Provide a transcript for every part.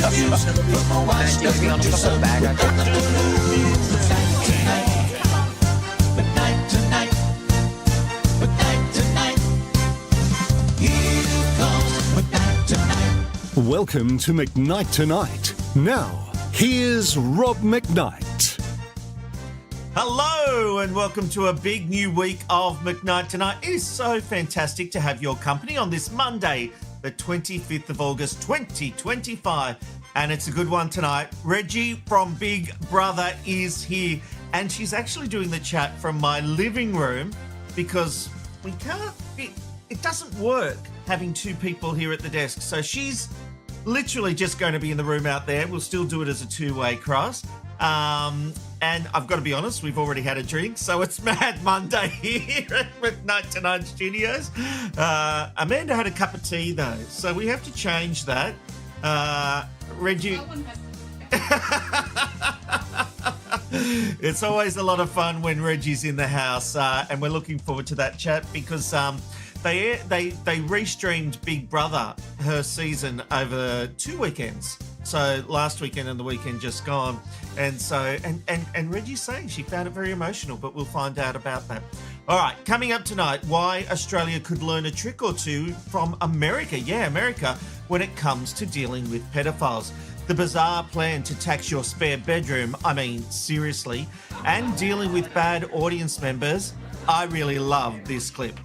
Welcome to McKnight Tonight. Now, here's Rob McKnight. Hello and welcome to a big new week of McKnight Tonight. It is so fantastic to have your company on this Monday, the 25th of August, 2025. And it's a good one tonight. Reggie from Big Brother is here and she's actually doing the chat from my living room because it doesn't work having two people here at the desk. So she's literally just going to be in the room out there. We'll still do it as a two-way cross. And I've got to be honest, we've already had a drink, so it's Mad Monday here at McKnight Tonight Studios. Amanda had a cup of tea though, so we have to change that. Reggie, it's always a lot of fun when Reggie's in the house, and we're looking forward to that chat because they restreamed Big Brother, her season, over 2 weekends. So last weekend and the weekend just gone. And so, and Reggie's saying she found it very emotional, but we'll find out about that. All right, coming up tonight, why Australia could learn a trick or two from America. Yeah, America, when it comes to dealing with pedophiles. The bizarre plan to tax your spare bedroom, I mean, seriously, and dealing with bad audience members. I really love this clip.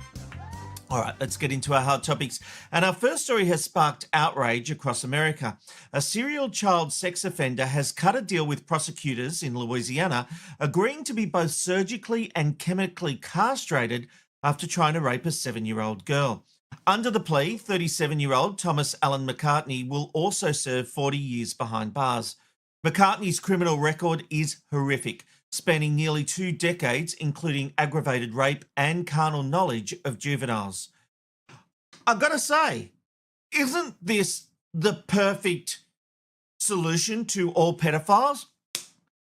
All right, let's get into our hard topics. And our first story has sparked outrage across America. A serial child sex offender has cut a deal with prosecutors in Louisiana, agreeing to be both surgically and chemically castrated after trying to rape a 7-year-old girl. Under the plea, 37-year-old Thomas Allen McCartney will also serve 40 years behind bars. McCartney's criminal record is horrific, spanning nearly 2 decades, including aggravated rape and carnal knowledge of juveniles. I've got to say, isn't this the perfect solution to all pedophiles?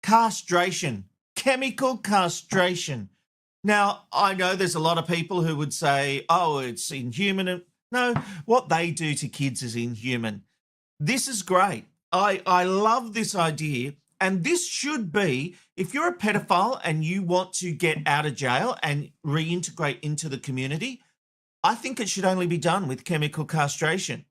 Castration, chemical castration. Now, I know there's a lot of people who would say, oh, it's inhuman. No, what they do to kids is inhuman. This is great. I love this idea. And this should be, if you're a pedophile and you want to get out of jail and reintegrate into the community, I think it should only be done with chemical castration.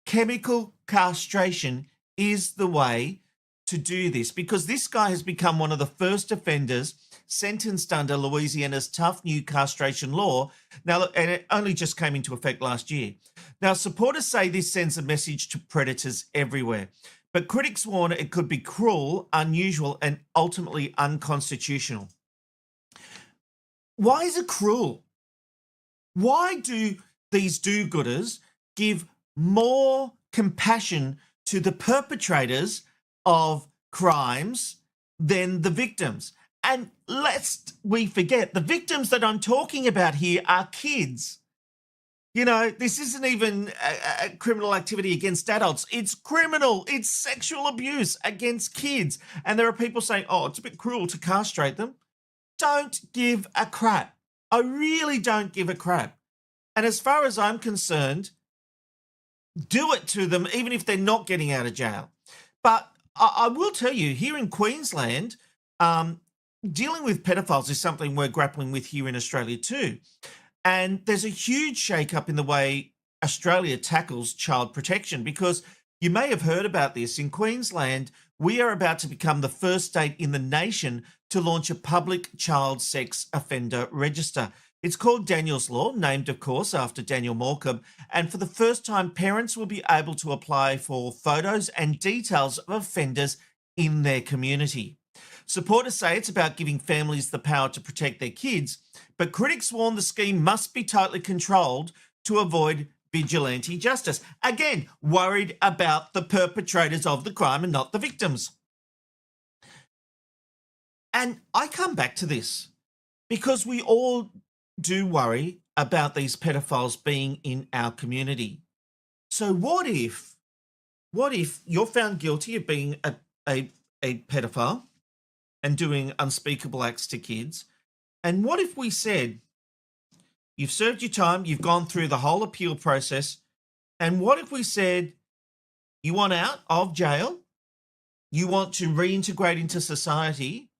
Chemical castration is the way to do this because this guy has become one of the first offenders sentenced under Louisiana's tough new castration law. Now, and it only just came into effect last year. Now, supporters say this sends a message to predators everywhere. But critics warn it could be cruel, unusual, and ultimately unconstitutional. Why is it cruel? Why do these do-gooders give more compassion to the perpetrators of crimes than the victims? And lest we forget, the victims that I'm talking about here are kids. You know, this isn't even a criminal activity against adults. It's criminal. It's sexual abuse against kids. And there are people saying, oh, it's a bit cruel to castrate them. Don't give a crap. I really don't give a crap. And as far as I'm concerned, do it to them, even if they're not getting out of jail. But I will tell you, here in Queensland, dealing with pedophiles is something we're grappling with here in Australia too. And there's a huge shake-up in the way Australia tackles child protection because you may have heard about this. In Queensland, we are about to become the first state in the nation to launch a public child sex offender register. It's called Daniel's Law, named, of course, after Daniel Morecambe. And for the first time, parents will be able to apply for photos and details of offenders in their community. Supporters say it's about giving families the power to protect their kids, but critics warn the scheme must be tightly controlled to avoid vigilante justice. Again, worried about the perpetrators of the crime and not the victims. And I come back to this because we all do worry about these pedophiles being in our community. So what if you're found guilty of being a pedophile and doing unspeakable acts to kids? And what if we said, you've served your time, you've gone through the whole appeal process, and what if we said, You want out of jail, you want to reintegrate into society,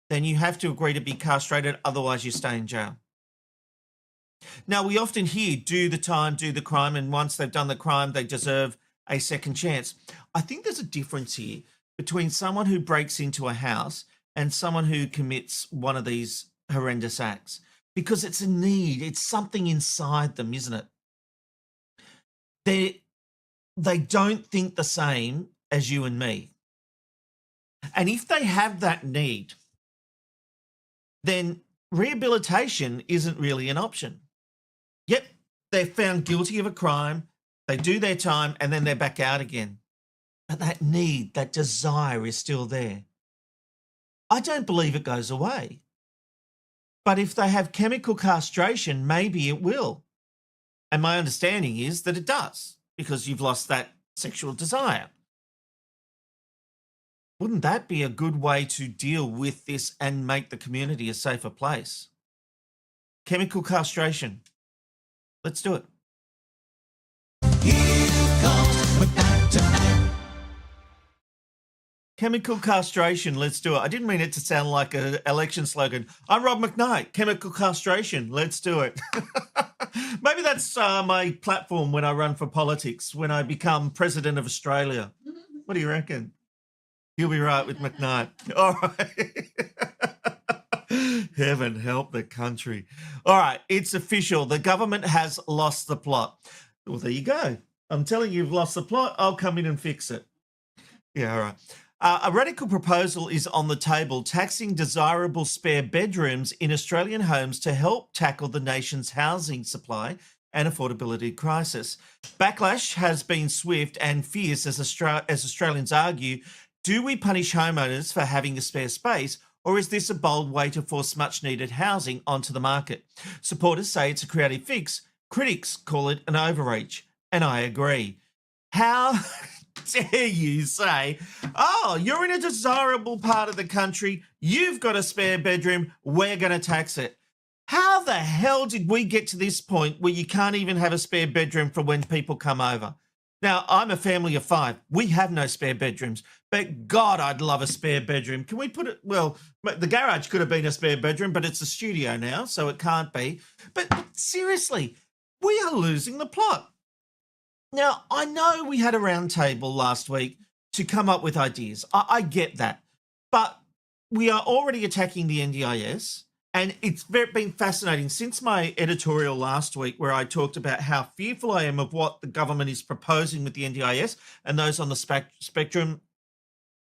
then you have to agree to be castrated, otherwise you stay in jail. Now, we often hear do the time, do the crime, and once they've done the crime, they deserve a second chance. I think there's a difference here between someone who breaks into a house and someone who commits one of these horrendous acts, because it's a need, it's something inside them, isn't it? They don't think the same as you and me. And if they have that need, then rehabilitation isn't really an option. Yep, they're found guilty of a crime, they do their time, and then they're back out again. But that need, that desire is still there. I don't believe it goes away. But if they have chemical castration, maybe it will. And my understanding is that it does, because you've lost that sexual desire. Wouldn't that be a good way to deal with this and make the community a safer place? Chemical castration. Let's do it. Here comes McKnight tonight. Chemical castration, let's do it. I didn't mean it to sound like an election slogan. I'm Rob McKnight. Chemical castration, let's do it. Maybe that's my platform when I run for politics, when I become president of Australia. What do you reckon? You'll be right with McKnight. All right. Heaven help the country. All right, it's official. The government has lost the plot. Well, there you go. I'm telling you, you've lost the plot. I'll come in and fix it. Yeah, all right. A radical proposal is on the table, taxing desirable spare bedrooms in Australian homes to help tackle the nation's housing supply and affordability crisis. Backlash has been swift and fierce as Australians argue, do we punish homeowners for having a spare space, or is this a bold way to force much-needed housing onto the market? Supporters say it's a creative fix. Critics call it an overreach, and I agree. How dare you say, oh, you're in a desirable part of the country, you've got a spare bedroom, we're going to tax it. How the hell did we get to this point where you can't even have a spare bedroom for when people come over? Now, I'm a family of 5. We have no spare bedrooms, but God, I'd love a spare bedroom. Can we put it, well, the garage could have been a spare bedroom, but it's a studio now, so it can't be. But seriously, we are losing the plot. Now, I know we had a round table last week to come up with ideas. I get that. But we are already attacking the NDIS. And it's been fascinating since my editorial last week where I talked about how fearful I am of what the government is proposing with the NDIS and those on the spectrum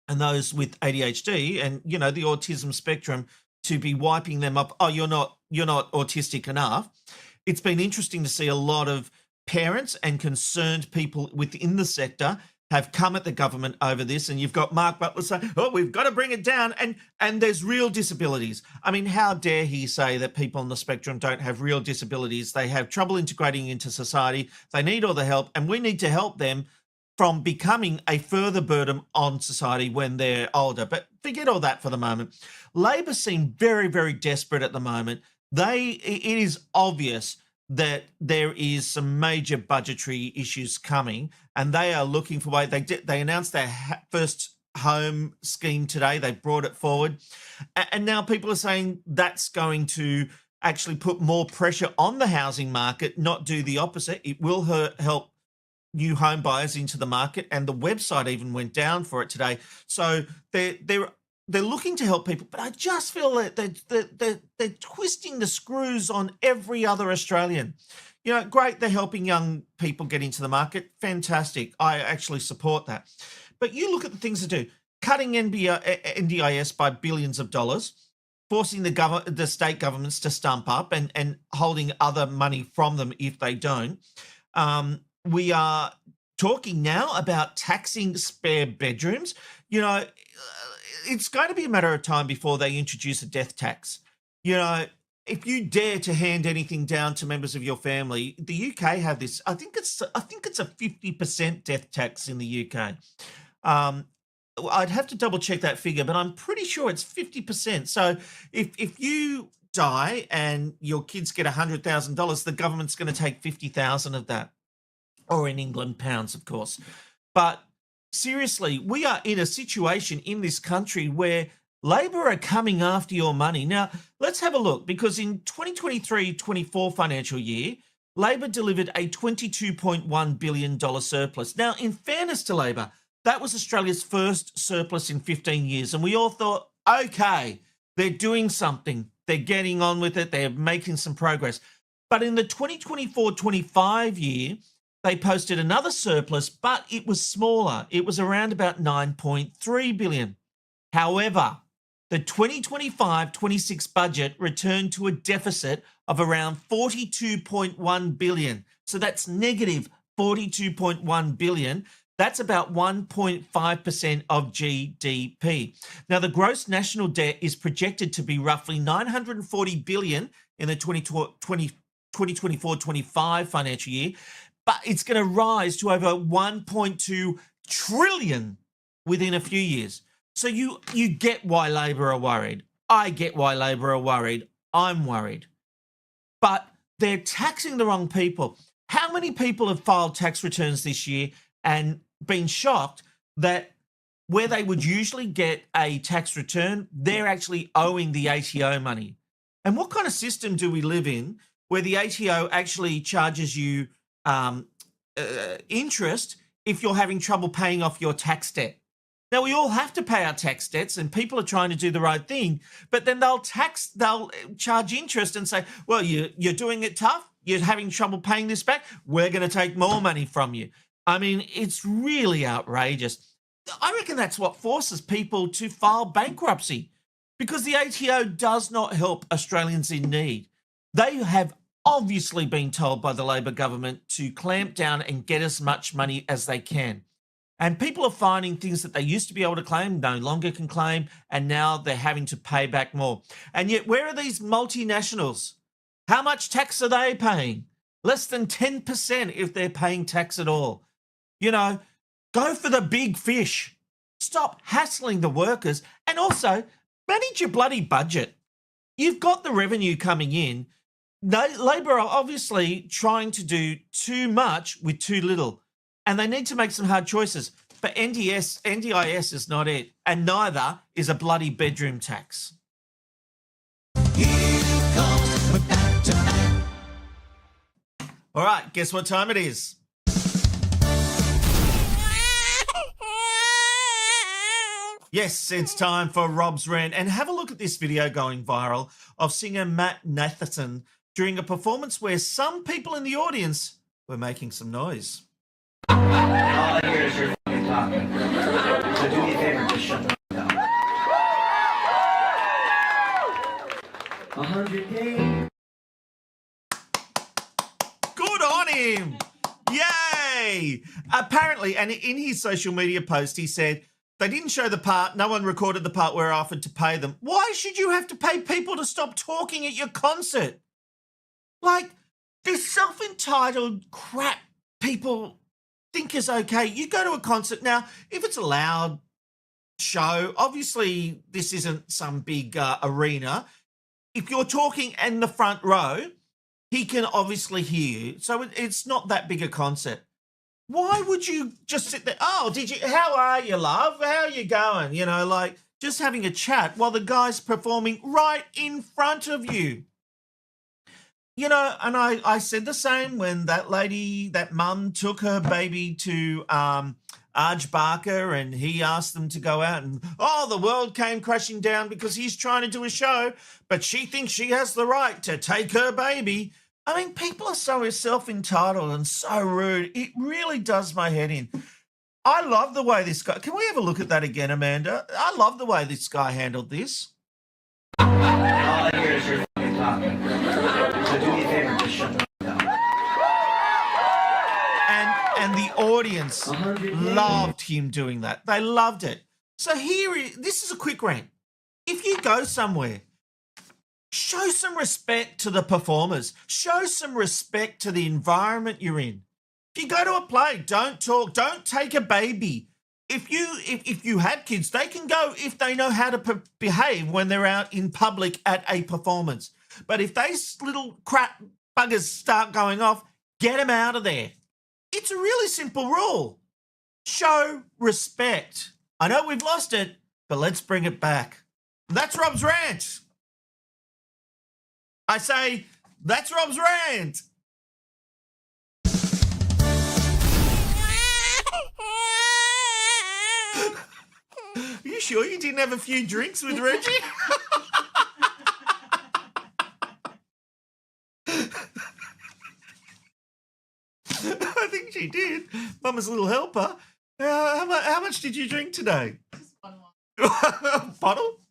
and those with ADHD and, you know, the autism spectrum to be wiping them up. Oh, you're not autistic enough. It's been interesting to see a lot of parents and concerned people within the sector have come at the government over this, and you've got Mark Butler saying, oh, we've got to bring it down, and there's real disabilities. I mean, how dare he say that people on the spectrum don't have real disabilities? They have trouble integrating into society. They need all the help, and we need to help them from becoming a further burden on society when they're older. But forget all that for the moment. Labor seem very, very desperate at the moment. It is obvious that there is some major budgetary issues coming, and they are looking for ways. They announced their first home scheme today. They brought it forward, and now people are saying that's going to actually put more pressure on the housing market, not do the opposite. It will help new home buyers into the market, and the website even went down for it today. So they're looking to help people, but I just feel that they're twisting the screws on every other Australian. You know, great, they're helping young people get into the market. Fantastic. I actually support that. But you look at the things they do. Cutting NDIS by billions of dollars, forcing the state governments to stump up and holding other money from them if they don't. We are talking now about taxing spare bedrooms. You know, it's going to be a matter of time before they introduce a death tax. You know, if you dare to hand anything down to members of your family, the UK have this. I think it's a 50% death tax in the UK. I'd have to double check that figure, but I'm pretty sure it's 50%. So if you die and your kids get $100,000, the government's going to take 50,000 of that, or in England, pounds, of course. But seriously, we are in a situation in this country where Labor are coming after your money. Now, let's have a look, because in 2023-24 financial year, Labor delivered a $22.1 billion surplus. Now, in fairness to Labor, that was Australia's first surplus in 15 years. And we all thought, okay, they're doing something. They're getting on with it. They're making some progress. But in the 2024-25 year, they posted another surplus, but it was smaller. It was around about 9.3 billion. However, the 2025-26 budget returned to a deficit of around 42.1 billion. So that's negative 42.1 billion. That's about 1.5% of GDP. Now, the gross national debt is projected to be roughly 940 billion in the 2024-25 financial year, but it's going to rise to over 1.2 trillion within a few years. So you get why Labor are worried. I get why Labor are worried. I'm worried. But they're taxing the wrong people. How many people have filed tax returns this year and been shocked that where they would usually get a tax return, they're actually owing the ATO money? And what kind of system do we live in where the ATO actually charges you interest if you're having trouble paying off your tax debt? Now, we all have to pay our tax debts, and people are trying to do the right thing, but then they'll charge interest and say, well, you're doing it tough. You're having trouble paying this back. We're going to take more money from you. I mean, it's really outrageous. I reckon that's what forces people to file bankruptcy, because the ATO does not help Australians in need. They have obviously been told by the Labor government to clamp down and get as much money as they can. And people are finding things that they used to be able to claim, no longer can claim, and now they're having to pay back more. And yet, where are these multinationals? How much tax are they paying? Less than 10% if they're paying tax at all. You know, go for the big fish. Stop hassling the workers, and also manage your bloody budget. You've got the revenue coming in. Labor are obviously trying to do too much with too little, and they need to make some hard choices. But NDIS is not it, and neither is a bloody bedroom tax. Here comes McKnight tonight. All right, guess what time it is? Yes, it's time for Rob's Rant. And have a look at this video going viral of singer Matt Nathanson during a performance where some people in the audience were making some noise. All I hear is your fucking talking. So do me a favor, just shut the fuck up. 100K. Good on him. Yay. Apparently, and in his social media post, he said, they didn't show the part. No one recorded the part where I offered to pay them. Why should you have to pay people to stop talking at your concert? Like, this self-entitled crap people think is okay. You go to a concert now, if it's a loud show, obviously this isn't some big arena. If you're talking in the front row, he can obviously hear you. So it's not that big a concert. Why would you just sit there? Oh, how are you, love? How are you going? You know, like just having a chat while the guy's performing right in front of you. You know, and I said the same when that lady, that mum took her baby to Arj Barker and he asked them to go out and, the world came crashing down because he's trying to do a show, but she thinks she has the right to take her baby. I mean, people are so self-entitled and so rude. It really does my head in. I love the way this guy... Can we have a look at that again, Amanda? I love the way this guy handled this. All I hear is your fucking talking. So do me a favor, just shut the fuck up. And the audience loved him doing that. They loved it. So this is a quick rant. If you go somewhere, show some respect to the performers. Show some respect to the environment you're in. If you go to a play, don't talk. Don't take a baby. If you have kids, they can go if they know how to behave when they're out in public at a performance. But if these little crap buggers start going off, get them out of there. It's a really simple rule. Show respect. I know we've lost it, but let's bring it back. That's Rob's rant. I say, that's Rob's rant. Are you sure you didn't have a few drinks with Reggie? I think she did. Mama's little helper. How much did you drink today? Just one more. Bottle?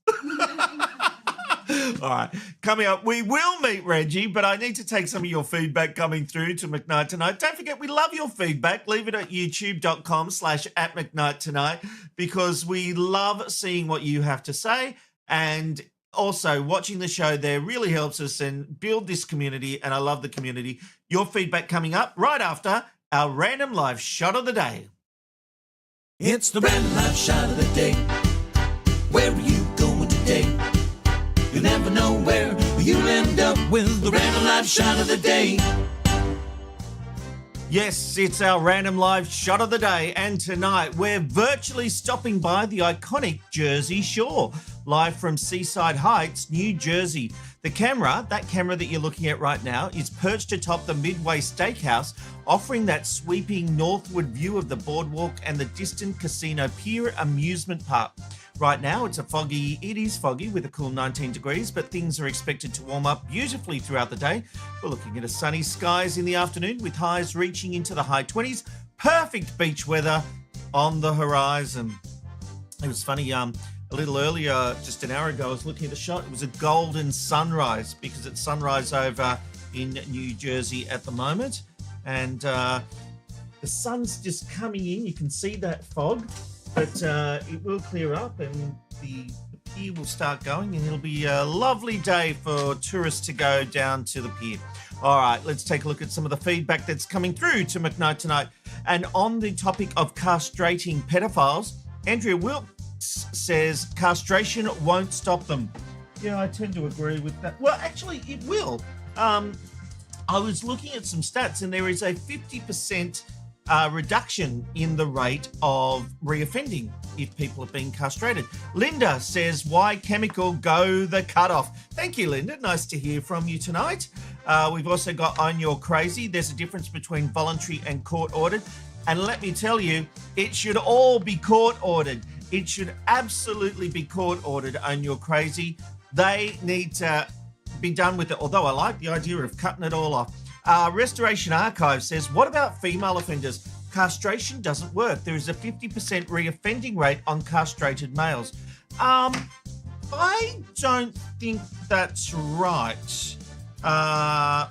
All right. Coming up, we will meet Reggie, but I need to take some of your feedback coming through to McKnight Tonight. Don't forget, we love your feedback. Leave it at youtube.com/@McKnight Tonight because we love seeing what you have to say. And also, watching the show there really helps us and build this community, and I love the community. Your feedback coming up right after our random live shot of the day. It's the random life shot of the day. Where are you going today? You never know where you'll end up with the random life shot of the day. Yes, it's our random live shot of the day, and tonight we're virtually stopping by the iconic Jersey Shore, live from Seaside Heights, New Jersey. That camera that you're looking at right now, is perched atop the Midway Steakhouse, offering that sweeping northward view of the boardwalk and the distant Casino Pier amusement park. Right now, it is foggy with a cool 19 degrees, but things are expected to warm up beautifully throughout the day. We're looking at a sunny skies in the afternoon with highs reaching into the high 20s. Perfect beach weather on the horizon. It was funny, a little earlier, just an hour ago, I was looking at the shot. It was a golden sunrise because it's sunrise over in New Jersey at the moment. And the sun's just coming in. You can see that fog. But it will clear up and the pier will start going and it'll be a lovely day for tourists to go down to the pier. All right, let's take a look at some of the feedback that's coming through to McKnight Tonight. And on the topic of castrating pedophiles, Andrea Wilkes says castration won't stop them. Yeah, I tend to agree with that. Well, actually, it will. I was looking at some stats and there is a 50% reduction in the rate of reoffending if people have been castrated. Linda says, why chemical go the cutoff? Thank you, Linda. Nice to hear from you tonight. We've also got Own Your Crazy. There's a difference between voluntary and court-ordered. And let me tell you, it should all be court-ordered. It should absolutely be court-ordered, Own Your Crazy. They need to be done with it, although I like the idea of cutting it all off. Restoration Archive says, what about female offenders? Castration doesn't work. There is a 50% reoffending rate on castrated males. I don't think that's right. I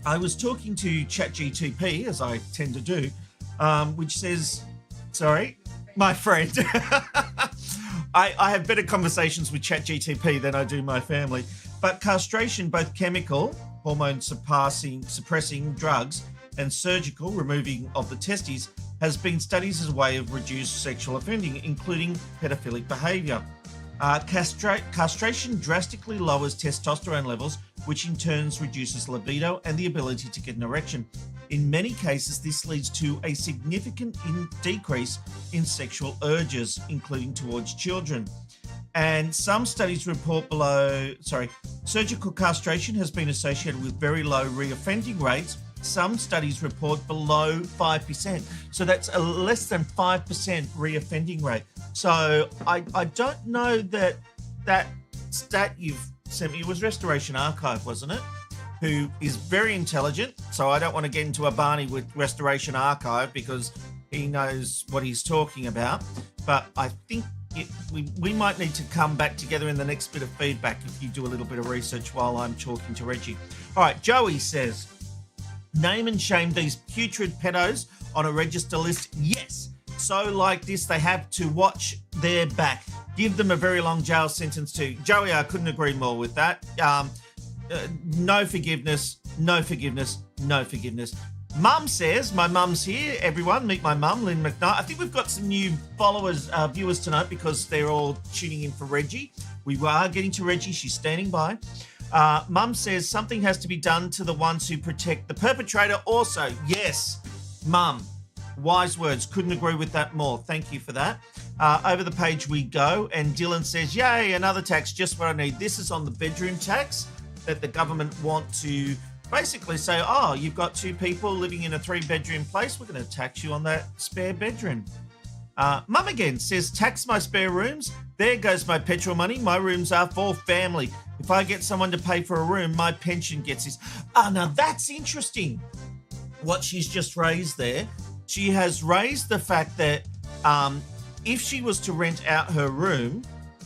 was talking to ChatGTP, as I tend to do, which says, sorry, my friend. I have better conversations with ChatGTP than I do my family. But castration, both chemical, hormone suppressing drugs, and surgical, removing of the testes, has been studied as a way of reduced sexual offending, including pedophilic behaviour. Castration drastically lowers testosterone levels, which in turn reduces libido and the ability to get an erection. In many cases, this leads to a significant decrease in sexual urges, including towards children. And some studies report surgical castration has been associated with very low reoffending rates. Some studies report below 5%. So that's a less than 5% reoffending rate. So I don't know that stat you've sent me, it was Restoration Archive, wasn't it? Who is very intelligent. So I don't want to get into a Barney with Restoration Archive because he knows what he's talking about. But I think we might need to come back together in the next bit of feedback if you do a little bit of research while I'm talking to Reggie. All right, Joey says, name and shame these putrid pedos on a register list. Yes. So like this, they have to watch their back. Give them a very long jail sentence too. Joey, I couldn't agree more with that. No forgiveness, no forgiveness, no forgiveness. Mum says, my mum's here, everyone, meet my mum, Lynn McKnight. I think we've got some new viewers tonight because they're all tuning in for Reggie. We are getting to Reggie, she's standing by. Mum says something has to be done to the ones who protect the perpetrator also. Yes, Mum, Wise words. Couldn't agree with that more. Thank you for that. Over the page we go, and Dylan says, yay, another tax, just what I need. This is on the bedroom tax that the government want to basically say, oh, you've got two people living in a 3-bedroom place, we're going to tax you on that spare bedroom. Mum again says, tax my spare rooms. There goes my petrol money. My rooms are for family. If I get someone to pay for a room, my pension gets this. Now that's interesting. What she's just raised there. She has raised the fact that if she was to rent out her room,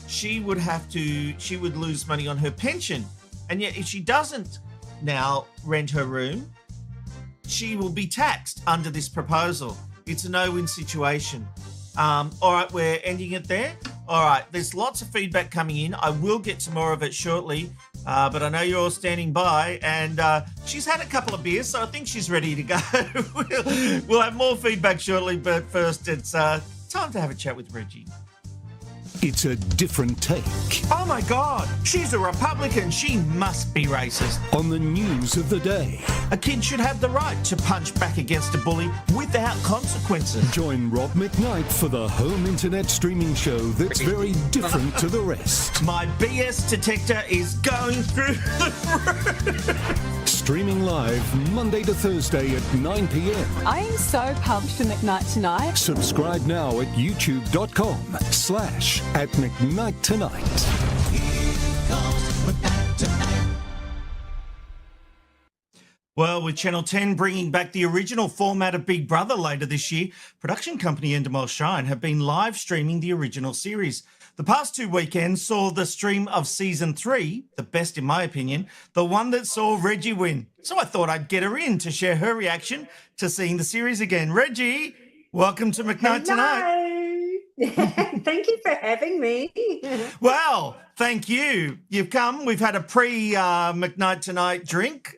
she would lose money on her pension. And yet if she doesn't now rent her room, she will be taxed under this proposal. It's a no-win situation. All right, we're ending it there. All right, there's lots of feedback coming in. I will get to more of it shortly, but I know you're all standing by, and she's had a couple of beers, so I think she's ready to go. We'll have more feedback shortly, but first it's time to have a chat with Reggie. It's a different take Oh my God, she's a Republican. She must be racist. on the news of the day. A kid should have the right to punch back against a bully without consequences. Join Rob McKnight for the home internet streaming show that's very different to the rest. My BS detector is going through the roof. Streaming live Monday to Thursday at 9 p.m. I am so pumped for McKnight tonight. Subscribe now at youtube.com/@McKnight Tonight. Well, with Channel 10 bringing back the original format of Big Brother later this year, production company Endemol Shine have been live streaming the original series. The past 2 weekends saw the stream of season 3, the best in my opinion, the one that saw Reggie win. So I thought I'd get her in to share her reaction to seeing the series again. Reggie, welcome to McKnight Tonight. Thank you for having me. Well, thank you. You've come. We've had a pre-McKnight Tonight drink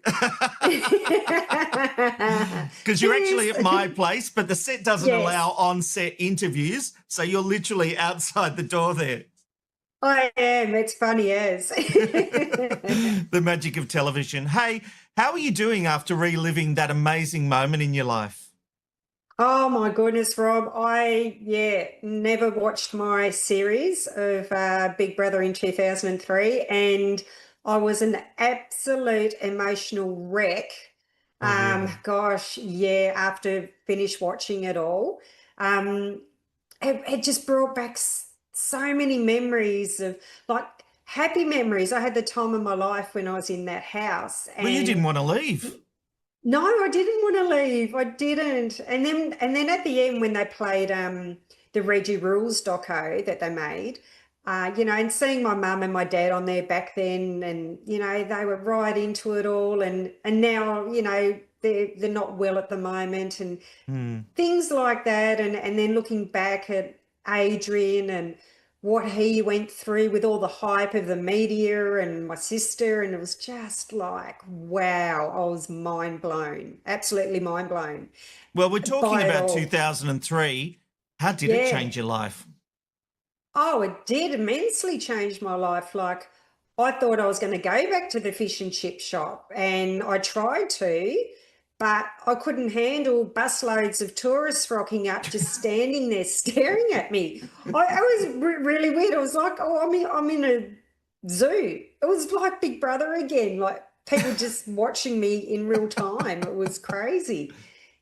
because you're actually at my place, but the set doesn't allow on-set interviews, so you're literally outside the door there. I am. It's funny as. The magic of television. Hey, how are you doing after reliving that amazing moment in your life? Oh my goodness, Rob. I never watched my series of Big Brother in 2003, and I was an absolute emotional wreck. After finished watching it all. It just brought back so many memories of like happy memories. I had the time of my life when I was in that house. Well, you didn't want to leave. No, I didn't want to leave. I didn't. And then at the end when they played the Reggie Rules doco that they made, and seeing my mum and my dad on there back then, and they were right into it all, and now they're not well at the moment, and things like that, and then looking back at Adrian and what he went through with all the hype of the media and my sister, and it was just like, wow, I was mind blown, absolutely mind blown. Well, we're talking by it about all. 2003. How did it Yeah. change your life? Oh, it did immensely change my life. Like, I thought I was going to go back to the fish and chip shop, and I tried to, but I couldn't handle busloads of tourists rocking up, just standing there staring at me. I was really weird. I was like, oh, I'm in a zoo. It was like Big Brother again, like people just watching me in real time. It was crazy.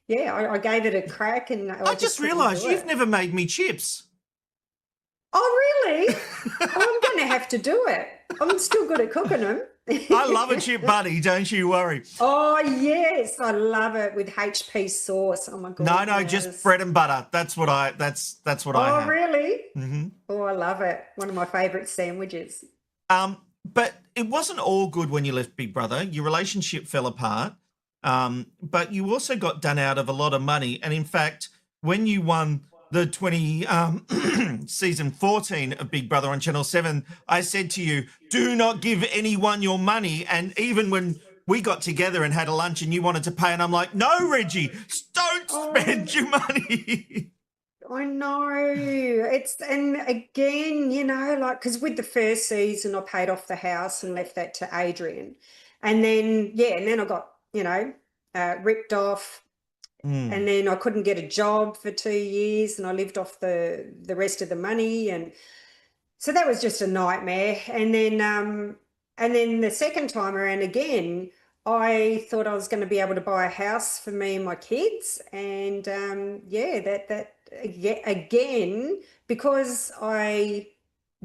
Yeah, I gave it a crack, and I just couldn't realised do you've it. never made me chips. Oh, really? I'm going to have to do it. I'm still good at cooking them. I love a chip buddy, don't you worry. Oh, yes, I love it with HP sauce. Oh my God. No, just bread and butter. That's what I have. Oh, really? Mm-hmm. Oh, I love it. One of my favourite sandwiches. But it wasn't all good when you left Big Brother. Your relationship fell apart. But you also got done out of a lot of money. And in fact, when you won the season 14 of Big Brother on Channel 7, I said to you, do not give anyone your money. And even when we got together and had a lunch and you wanted to pay, and I'm like, no, Reggie, don't spend your money. I know. And again, like, because with the first season, I paid off the house and left that to Adrian. And then I got, ripped off. And then I couldn't get a job for 2 years, and I lived off the rest of the money, and so that was just a nightmare. And then the second time around again, I thought I was going to be able to buy a house for me and my kids, and yeah, that again, because I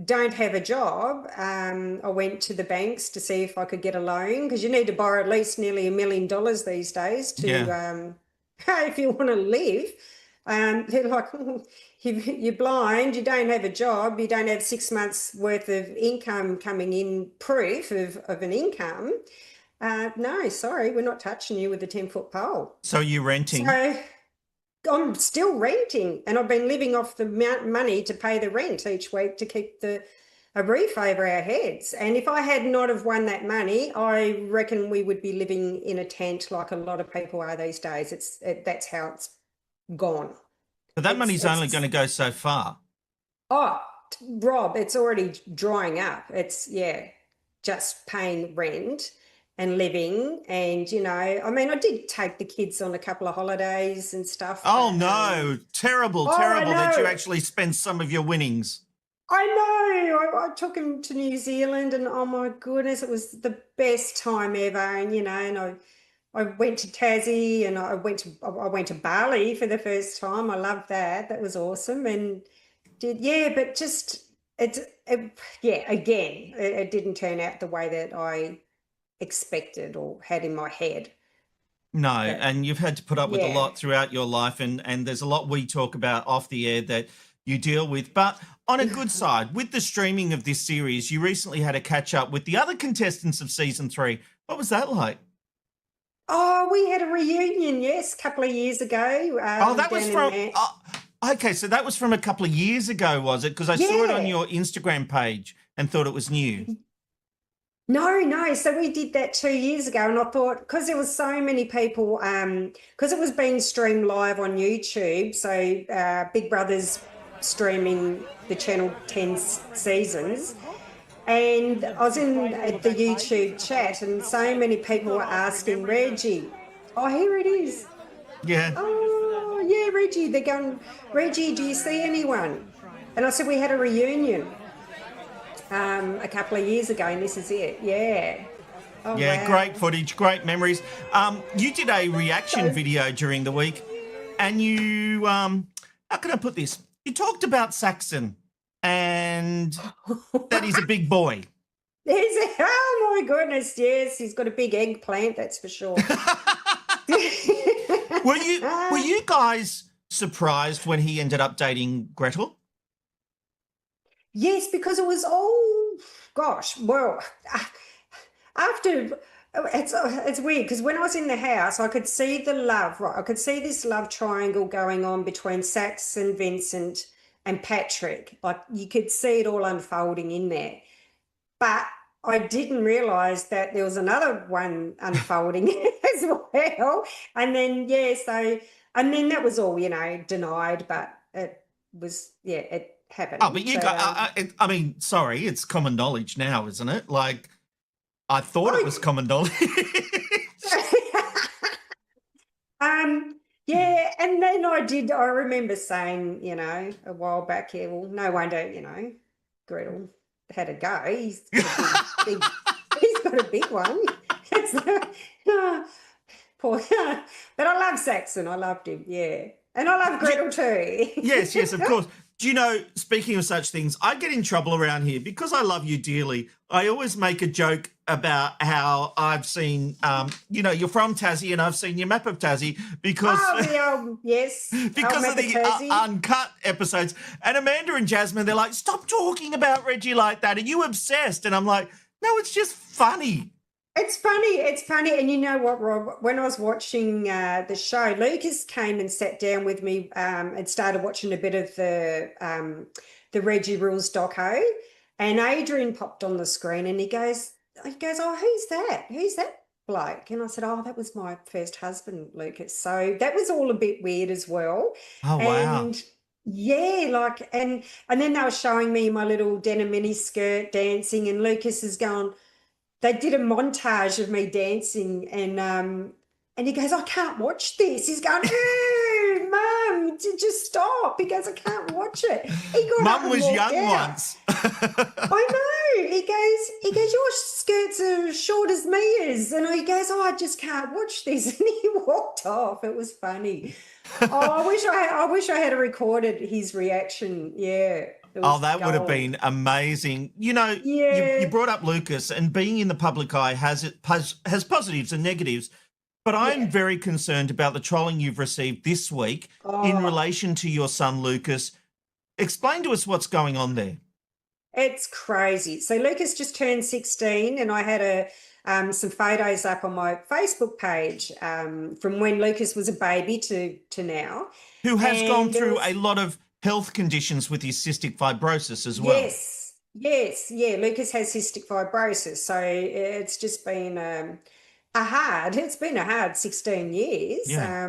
don't have a job, I went to the banks to see if I could get a loan, because you need to borrow at least nearly $1 million these days to if you want to live. They're like, you're blind, you don't have a job, you don't have 6 months worth of income coming in, proof of an income. No, sorry, we're not touching you with a 10-foot pole. So you're renting? So I'm still renting, and I've been living off the money to pay the rent each week to keep a roof over our heads. And if I had not have won that money, I reckon we would be living in a tent like a lot of people are these days. That's how it's gone. But that money's only going to go so far. Oh, Rob, it's already drying up. It's, just paying rent and living. And, I mean, I did take the kids on a couple of holidays and stuff. Oh, no. Terrible that you actually spent some of your winnings. I know. I took him to New Zealand, and oh my goodness, it was the best time ever. And and I went to Tassie, and I went to Bali for the first time. I loved that. That was awesome. And but just again, it didn't turn out the way that I expected or had in my head. No, and you've had to put up with a lot throughout your life, and there's a lot we talk about off the air that you deal with. But on a good side, with the streaming of this series, you recently had a catch up with the other contestants of season 3. What was that like? Oh, we had a reunion, yes, a couple of years ago. That was from... okay, so that was from a couple of years ago, was it? Because I saw it on your Instagram page and thought it was new. No. So we did that 2 years ago, and I thought, because there was so many people, because it was being streamed live on YouTube, so Big Brother's streaming the Channel 10 seasons, and I was in the YouTube chat, and so many people were asking Reggie, oh, here it is. Yeah. Oh, yeah, Reggie. They're going, Reggie, do you see anyone? And I said, we had a reunion a couple of years ago, and this is it. Yeah. Oh, wow. Great footage, great memories. You did a reaction video during the week, and you, how can I put this? You talked about Saxon and that he's a big boy. Oh, my goodness, yes. He's got a big eggplant, that's for sure. Were you guys surprised when he ended up dating Gretel? Yes, because it was after it's weird, because when I was in the house, I could see the love, right? I could see this love triangle going on between Sax and Vincent and Patrick. Like, you could see it all unfolding in there. But I didn't realise that there was another one unfolding as well. And then, and then that was all, denied, but it was, it happened. Oh, but you I mean, sorry, it's common knowledge now, isn't it? Like, I thought it was common knowledge. And then I remember saying, a while back, well, no wonder, Gretel had a go. He's got a big one. Poor, but I love Saxon. I loved him, and I love Gretel too. Yes, of course. Do you know, speaking of such things, I get in trouble around here because I love you dearly. I always make a joke about how I've seen, you're from Tassie and I've seen your map of Tassie because... yes. Because of the uncut episodes. And Amanda and Jasmine, they're like, stop talking about Reggie like that. Are you obsessed? And I'm like, no, it's just funny. It's funny. And you know what, Rob? When I was watching the show, Lucas came and sat down with me and started watching a bit of the Reggie Rules doco. And Adrian popped on the screen and he goes, oh, who's that? Who's that bloke? And I said, oh, that was my first husband, Lucas. So that was all a bit weird as well. Oh, wow. And and then they were showing me my little denim mini skirt dancing, and Lucas is going, they did a montage of me dancing, and and he goes, I can't watch this. He's going, "Ew, Mum, just stop." He goes, I can't watch it. He got up Mum and was walked young out. once. I know. He goes, your skirts are as short as Mia's. And he goes, oh, I just can't watch this. And he walked off. It was funny. Oh, I wish I had recorded his reaction. Yeah. It Oh, was that would have gold. been amazing. You know, Yeah. you brought up Lucas, and being in the public eye has positives and negatives. But I'm Yeah. very concerned about the trolling you've received this week in Oh. relation to your son, Lucas. Explain to us what's going on there. It's crazy. So Lucas just turned 16, and I had some photos up on my Facebook page from when Lucas was a baby to now. Who has gone And there through was- a lot of health conditions with his cystic fibrosis as well. Yes, yeah. Lucas has cystic fibrosis, so it's just been it's been a hard 16 years. Yeah.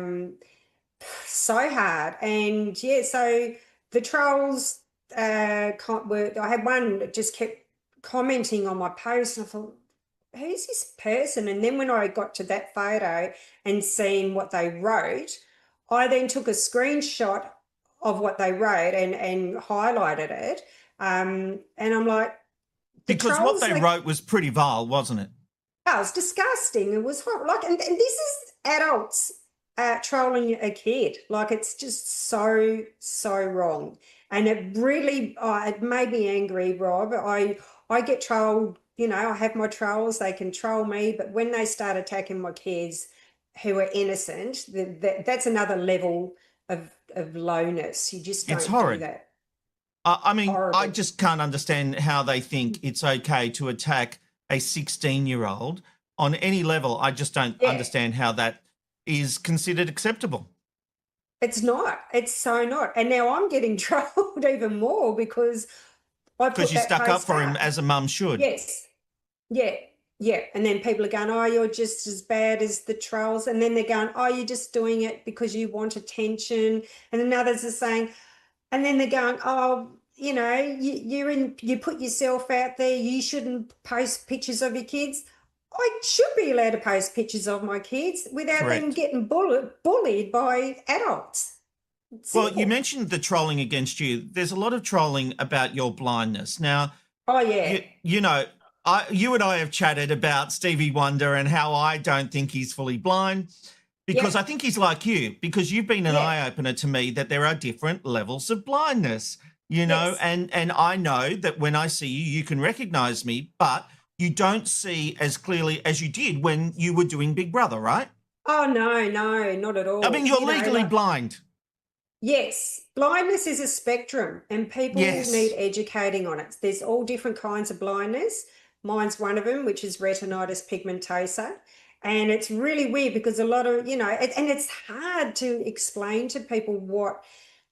So hard. And yeah, so the trolls I had one that just kept commenting on my post, and I thought, who's this person? And then when I got to that photo and seen what they wrote, I then took a screenshot of what they wrote and highlighted it. And I'm like, Because what they wrote was pretty vile, wasn't it? oh, it was disgusting. It was horrible. Like, and this is adults trolling a kid. Like, it's just so wrong. And it really, it made me angry, Rob. I get trolled. You know, I have my trolls. They can troll me, but when they start attacking my kids who are innocent, that's another level of lowness. You just don't It's horrid. do that. I mean, Horrible. I just can't understand how they think it's okay to attack a 16-year-old on any level. I just don't Yeah. understand how that is considered acceptable. It's not. It's so not. And now I'm getting trolled even more because I put Because you that stuck up post for him up. as a mum should. Yes. Yeah. Yeah. And then people are going, oh, you're just as bad as the trolls. And then they're going, oh, you're just doing it because you want attention. And then others are saying, and then they're going, oh, you know, you put yourself out there. You shouldn't post pictures of your kids. I should be allowed to post pictures of my kids without them Correct. getting bullied by adults. Well, Simple. you mentioned the trolling against you. There's a lot of trolling about your blindness. Now, Oh, yeah. you know, you and I have chatted about Stevie Wonder and how I don't think he's fully blind because Yeah. I think he's like you, because you've been an Yeah. eye-opener to me that there are different levels of blindness, you know, Yes. and I know that when I see you, you can recognize me, but you don't see as clearly as you did when you were doing Big Brother, right? Oh, no, not at all. I mean, you're You know, legally like- blind. Yes, blindness is a spectrum and people Yes. need educating on it. There's all different kinds of blindness. Mine's one of them, which is retinitis pigmentosa. And it's really weird because a lot of, you know, and it's hard to explain to people what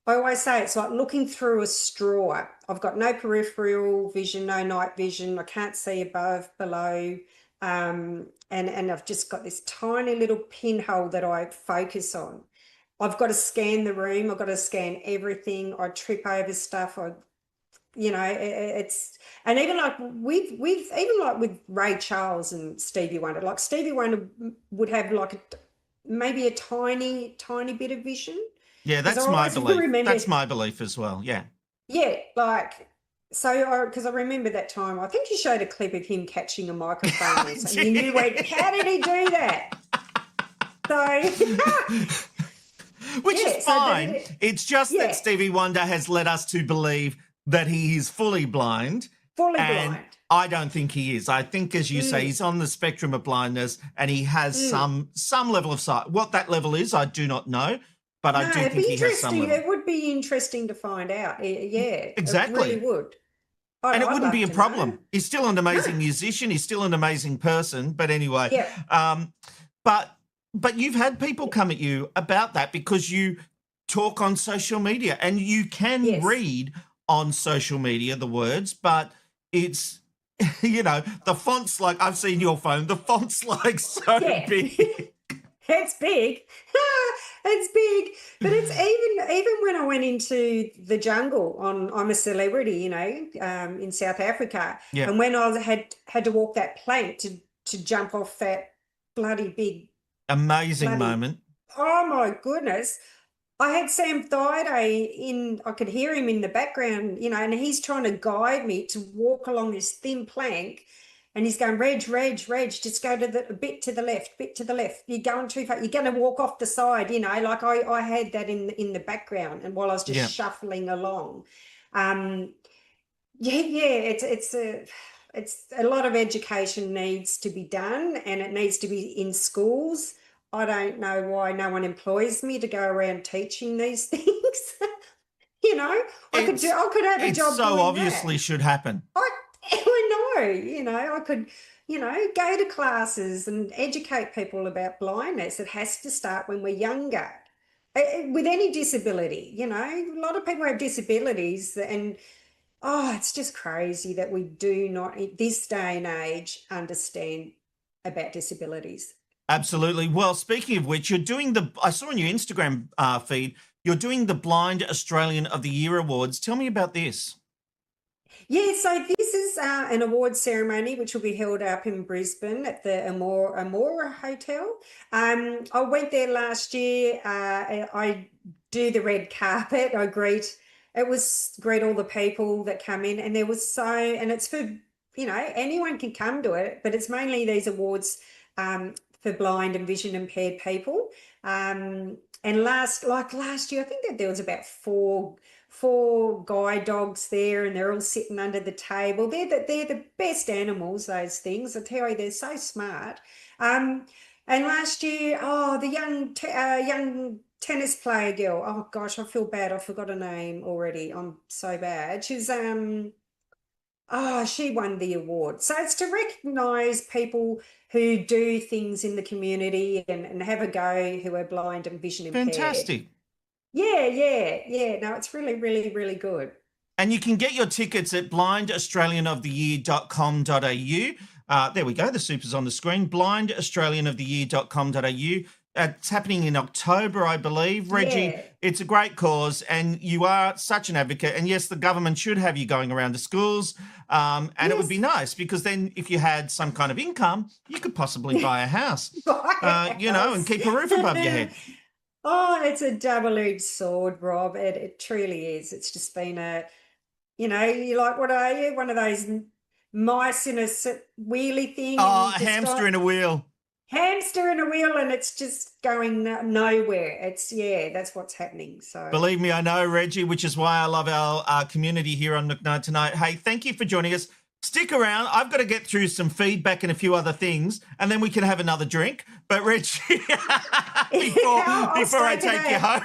I always say. It's like looking through a straw. I've got no peripheral vision, no night vision. I can't see above, below. And I've just got this tiny little pinhole that I focus on. I've got to scan the room. I've got to scan everything. I trip over stuff. It's, and even like with Ray Charles and Stevie Wonder, like Stevie Wonder would have like maybe a tiny bit of vision. Yeah, that's I my always belief. remember- That's my belief as well. Yeah. Yeah, like, so because I remember that time, I think you showed a clip of him catching a microphone or something. And you went, how did he do that? So, Which Yeah, is so fine. It's just Yeah. that Stevie Wonder has led us to believe that he is fully blind. fully And blind. I don't think he is. I think, as you say, he's on the spectrum of blindness and he has some level of sight. What that level is, I do not know, but I do it'd think be he has some interesting. level. It would be interesting to find out. Yeah, Exactly. It really would. And it I'd wouldn't love be a to problem. know. He's still an amazing musician. He's still an amazing person. But anyway, Yeah. But you've had people come at you about that because you talk on social media and you can Yes. read on social media the words, but it's, you know, the font's like, I've seen your phone, the font's like so Yeah. big. It's big. It's big. But it's even when I went into the jungle on I'm a Celebrity, you know, in South Africa. Yeah. And when I had to walk that plank to jump off that bloody big Amazing bloody- moment. Oh my goodness. I had Sam Thaiday I could hear him in the background, and he's trying to guide me to walk along this thin plank. And he's going, Reg, just go a bit to the left. You're going too far. You're going to walk off the side, like I had that in the background, and while I was just shuffling along. It's a lot of education needs to be done, and it needs to be in schools. I don't know why no one employs me to go around teaching these things. I could have a job. It so doing obviously that. should happen. I know, I could, go to classes and educate people about blindness. It has to start when we're younger. With any disability, a lot of people have disabilities, and it's just crazy that we do not, in this day and age, understand about disabilities. Absolutely. Well, speaking of which, I saw on your Instagram feed, you're doing the Blind Australian of the Year Awards. Tell me about this. Yeah, so this is an award ceremony which will be held up in Brisbane at the Amora Hotel. I went there last year. I do the red carpet. I greet all the people that come in, and and it's for, anyone can come to it, but it's mainly these awards for blind and vision impaired people. And last year, I think that there was about four guide dogs there, and they're all sitting under the table. They're the best animals, those things. I tell you, they're so smart. And last year, the young tennis player girl. Oh gosh, I feel bad. I forgot her name already. I'm so bad. She's she won the award. So it's to recognise people who do things in the community and have a go, who are blind and vision impaired. Fantastic. Yeah. No, it's really, really, really good. And you can get your tickets at blindaustralianoftheyear.com.au. There we go. The super's on the screen. blindaustralianoftheyear.com.au. It's happening in October, I believe. Reggie, It's a great cause, and you are such an advocate. And yes, the government should have you going around to schools. And it would be nice, because then if you had some kind of income, you could possibly buy a house, and keep a roof above your head. Oh, it's a double-edged sword, Rob. It truly is. It's just been you're like, what are you? One of those mice in a wheelie thing? Oh, a hamster in a wheel. Hamster in a wheel, and it's just going nowhere. That's what's happening. So believe me, I know, Reggie, which is why I love our community here on McKnight Tonight. Hey, thank you for joining us. Stick around. I've got to get through some feedback and a few other things, and then we can have another drink. But Reggie, before I take you home.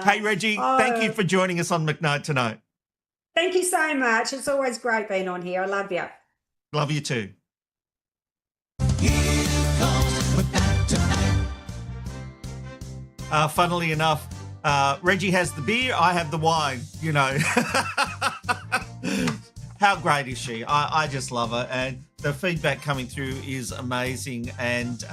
Hey, Reggie, thank you for joining us on McKnight Tonight. Thank you so much. It's always great being on here. I love you. Love you too. Funnily enough, Reggie has the beer, I have the wine, How great is she? I just love her, and the feedback coming through is amazing. And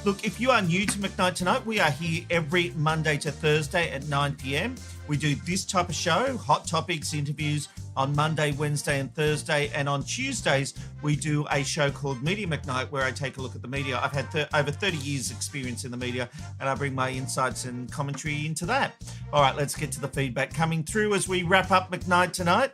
look, if you are new to McKnight Tonight, we are here every Monday to Thursday at 9 p.m. We do this type of show, hot topics, interviews, on Monday, Wednesday and Thursday. And on Tuesdays, we do a show called Media McKnight, where I take a look at the media. I've had over 30 years experience in the media, and I bring my insights and commentary into that. All right, let's get to the feedback coming through as we wrap up McKnight Tonight.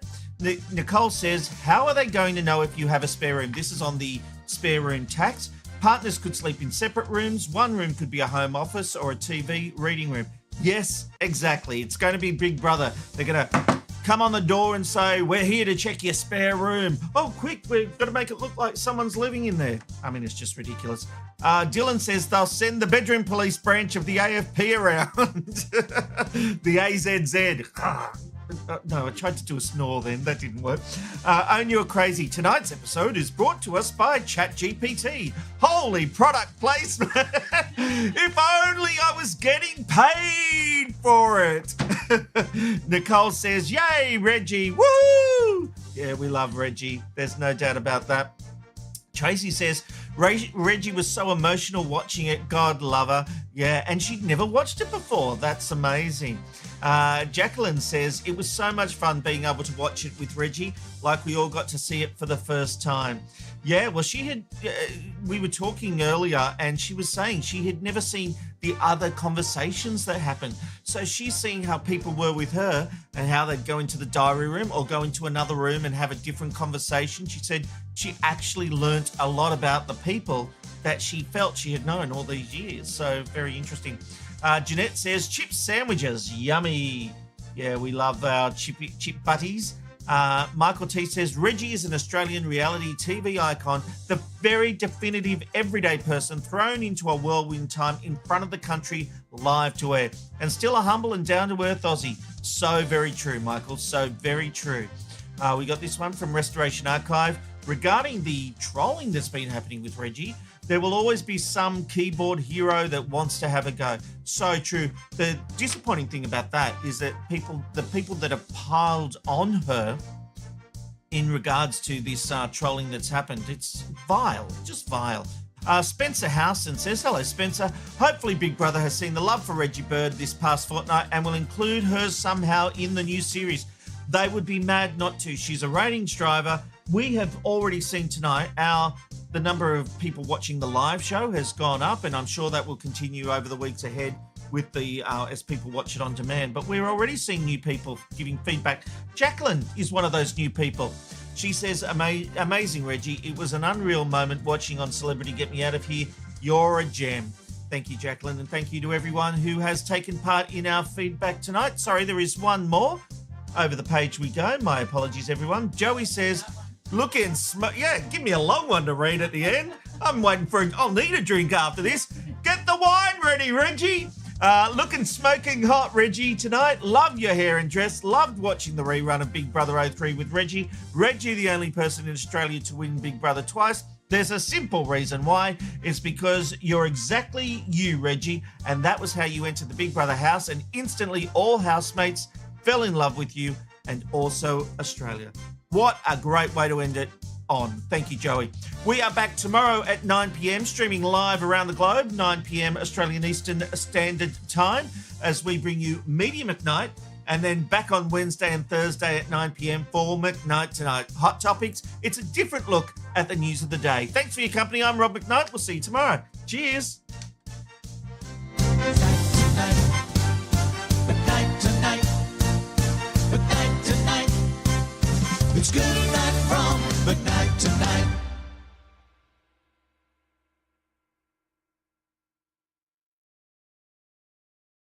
Nicole says, how are they going to know if you have a spare room? This is on the spare room tax. Partners could sleep in separate rooms. One room could be a home office or a TV reading room. Yes, exactly. It's going to be Big Brother. They're going to come on the door and say, we're here to check your spare room. Oh, quick, we've got to make it look like someone's living in there. I mean, it's just ridiculous. Dylan says they'll send the bedroom police branch of the AFP around. The AZZ. No, I tried to do a snore then. That didn't work. Own You're Crazy. Tonight's episode is brought to us by ChatGPT. Holy product placement. If only I was getting paid for it. Nicole says, yay, Reggie. Woo! Yeah, we love Reggie. There's no doubt about that. Tracy says, Reggie was so emotional watching it. God love her. Yeah, and she'd never watched it before. That's amazing. Jacqueline says, it was so much fun being able to watch it with Reggie, like we all got to see it for the first time. Yeah, well, she had, we were talking earlier and she was saying she had never seen the other conversations that happened. So she's seeing how people were with her and how they'd go into the diary room or go into another room and have a different conversation. She said she actually learnt a lot about the people that she felt she had known all these years. So very interesting. Jeanette says, chip sandwiches, yummy. Yeah, we love our chip butties. Michael T says, Reggie is an Australian reality TV icon, the very definitive everyday person thrown into a whirlwind time in front of the country live to air, and still a humble and down-to-earth Aussie. So very true, Michael, so very true. We got this one from Restoration Archive. Regarding the trolling that's been happening with Reggie, there will always be some keyboard hero that wants to have a go. So true. The disappointing thing about that is that the people that have piled on her in regards to this trolling that's happened, it's vile, just vile. Spencer Housen says, hello, Spencer. Hopefully Big Brother has seen the love for Reggie Bird this past fortnight and will include her somehow in the new series. They would be mad not to. She's a ratings driver. We have already seen tonight the number of people watching the live show has gone up, and I'm sure that will continue over the weeks ahead with the as people watch it on demand. But we're already seeing new people giving feedback. Jacqueline is one of those new people. She says, amazing, Reggie. It was an unreal moment watching on Celebrity Get Me Out of Here. You're a gem. Thank you, Jacqueline, and thank you to everyone who has taken part in our feedback tonight. Sorry, there is one more. Over the page we go. My apologies, everyone. Joey says, looking yeah, give me a long one to read at the end. I'm waiting for I'll need a drink after this. Get the wine ready, Reggie. Looking smoking hot, Reggie, tonight. Loved your hair and dress. Loved watching the rerun of Big Brother 03 with Reggie. Reggie, the only person in Australia to win Big Brother twice. There's a simple reason why. It's because you're exactly you, Reggie, and that was how you entered the Big Brother house, and instantly all housemates fell in love with you, and also Australia. What a great way to end it on. Thank you, Joey. We are back tomorrow at 9 p.m, streaming live around the globe, 9 p.m. Australian Eastern Standard Time, as we bring you Media McKnight, and then back on Wednesday and Thursday at 9 p.m. for McKnight Tonight. Hot topics. It's a different look at the news of the day. Thanks for your company. I'm Rob McKnight. We'll see you tomorrow. Cheers. It's good night from McKnight Tonight.